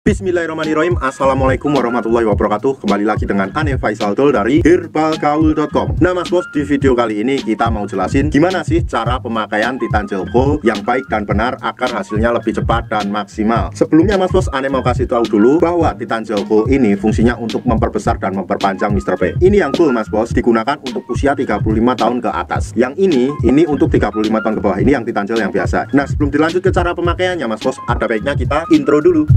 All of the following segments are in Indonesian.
Bismillahirrahmanirrahim. Assalamualaikum warahmatullahi wabarakatuh. Kembali lagi dengan Ane Faisal Dol dari herbalgaul.com. Nah mas bos, di video kali ini kita mau jelasin gimana sih cara pemakaian Titan Gel Gold yang baik dan benar agar hasilnya lebih cepat dan maksimal. Sebelumnya mas bos, Ane mau kasih tahu dulu bahwa Titan Gel Gold ini fungsinya untuk memperbesar dan memperpanjang Mr. P. Ini yang gold mas bos, digunakan untuk usia 35 tahun ke atas. Yang ini untuk 35 tahun ke bawah. Ini yang Titan Gel yang biasa. Nah sebelum dilanjut ke cara pemakaiannya mas bos, ada baiknya kita intro dulu.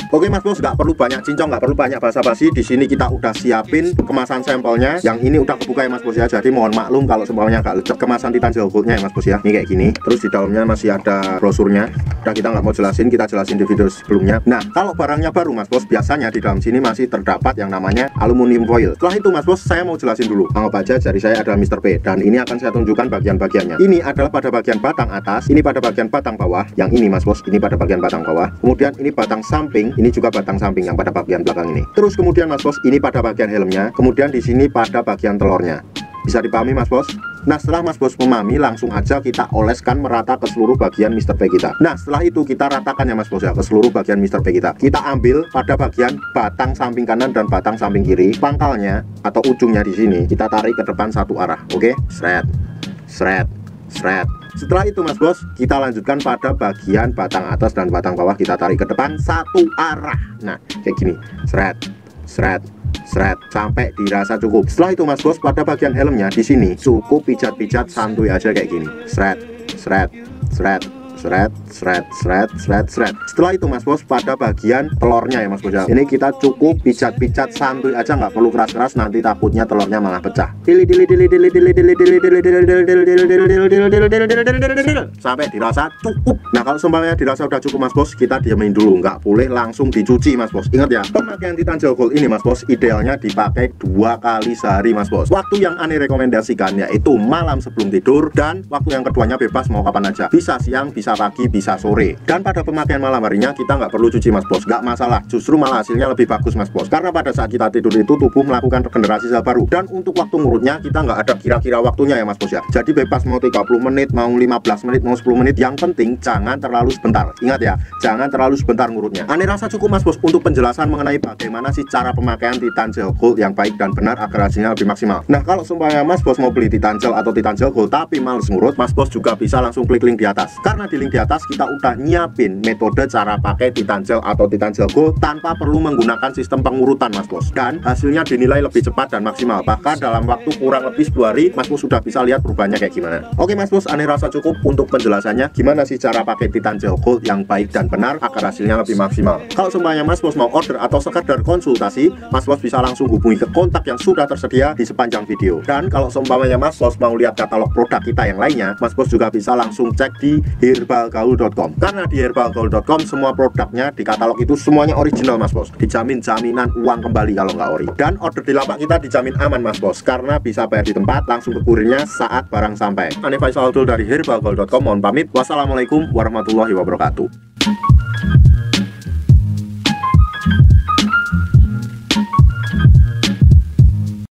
Oke mas bos, nggak perlu banyak cincong, nggak perlu banyak basa-basi. Di sini kita udah siapin kemasan sampelnya. Yang ini udah kebuka ya mas bos ya. Jadi mohon maklum kalau semuanya nggak lecek. Kemasan Titan Gel Goldnya ya mas bos ya. Ini kayak gini. Terus di dalamnya masih ada brosurnya. Udah kita nggak mau jelasin, kita jelasin di video sebelumnya. Nah kalau barangnya baru mas bos, biasanya di dalam sini masih terdapat yang namanya aluminium foil. Setelah itu mas bos, saya mau jelasin dulu. Anggap aja jari saya adalah Mr. P. Dan ini akan saya tunjukkan bagian-bagiannya. Ini adalah pada bagian batang atas, ini pada bagian batang bawah. Yang ini mas bos, ini pada bagian batang bawah. Kemudian ini batang samping. Ini juga batang samping yang pada bagian belakang ini. Terus kemudian mas bos, ini pada bagian helmnya. Kemudian di sini pada bagian telurnya. Bisa dipahami mas bos? Nah setelah mas bos memahami, langsung aja kita oleskan merata ke seluruh bagian Mr. P kita. Nah setelah itu kita ratakan ya mas bos ya ke seluruh bagian Mr. P kita. Kita ambil pada bagian batang samping kanan dan batang samping kiri. Pangkalnya atau ujungnya di sini kita tarik ke depan satu arah. Oke? Sret, sret, sret. Setelah itu mas bos, kita lanjutkan pada bagian batang atas dan batang bawah, kita tarik ke depan satu arah. Nah kayak gini, seret, seret, seret, sampai dirasa cukup. Setelah itu mas bos, pada bagian helmnya di sini cukup pijat-pijat santuy aja kayak gini, seret, seret, seret, seret, seret, seret, seret, seret. Setelah itu mas bos, pada bagian telurnya ya mas bos, ini kita cukup pijat-pijat santuy aja, nggak perlu keras-keras, nanti takutnya telurnya malah pecah. Sampai dirasa cukup. Nah kalau seumpamanya dirasa udah cukup mas bos, kita diamin dulu, nggak boleh langsung dicuci mas bos. Ingat ya, pemakaian Titan Gel Gold ini mas bos idealnya dipakai 2 kali sehari mas bos. Waktu yang Ane rekomendasikan yaitu malam sebelum tidur, dan waktu yang keduanya bebas mau kapan aja, bisa siang, bisa pagi, bisa sore. Dan pada pemakaian malam harinya kita nggak perlu cuci mas bos, nggak masalah, justru malah hasilnya lebih bagus mas bos, karena pada saat kita tidur itu tubuh melakukan regenerasi sel baru. Dan untuk waktu ngurutnya kita nggak ada kira-kira waktunya ya mas bos ya. Jadi bebas mau 30 menit, mau 15 menit, mau 10 menit, yang penting jangan terlalu sebentar. Ingat ya, jangan terlalu sebentar ngurutnya. Ane rasa cukup mas bos untuk penjelasan mengenai bagaimana sih cara pemakaian Titan Gel Gold yang baik dan benar agar hasilnya lebih maksimal. Nah kalau sumpahnya mas bos mau beli Titan Gel atau Titan Gel Gold tapi males ngurut, mas bos juga bisa langsung klik link di atas, karena di link di atas kita udah nyiapin metode cara pakai Titan Gel atau Titan Gel Gold tanpa perlu menggunakan sistem pengurutan mas bos, dan hasilnya dinilai lebih cepat dan maksimal. Bahkan dalam waktu kurang lebih 10 hari mas bos sudah bisa lihat perubahannya kayak gimana. Oke mas bos, Ane rasa cukup untuk penjelasannya gimana sih cara pakai Titan Gel Gold yang baik dan benar agar hasilnya lebih maksimal. Kalau semuanya mas bos mau order atau sekedar konsultasi, mas bos bisa langsung hubungi ke kontak yang sudah tersedia di sepanjang video. Dan kalau seumpamanya mas bos mau lihat katalog produk kita yang lainnya, mas bos juga bisa langsung cek di herbalgaul.com, karena di herbalgaul.com semua produknya di katalog itu semuanya original mas bos, dijamin jaminan uang kembali kalau nggak ori. Dan order di lapak kita dijamin aman mas bos, karena bisa bayar di tempat, langsung ke kurirnya saat barang sampai. Ane Faisal Dol dari herbalgaul.com mohon pamit. Wassalamualaikum warahmatullahi wabarakatuh.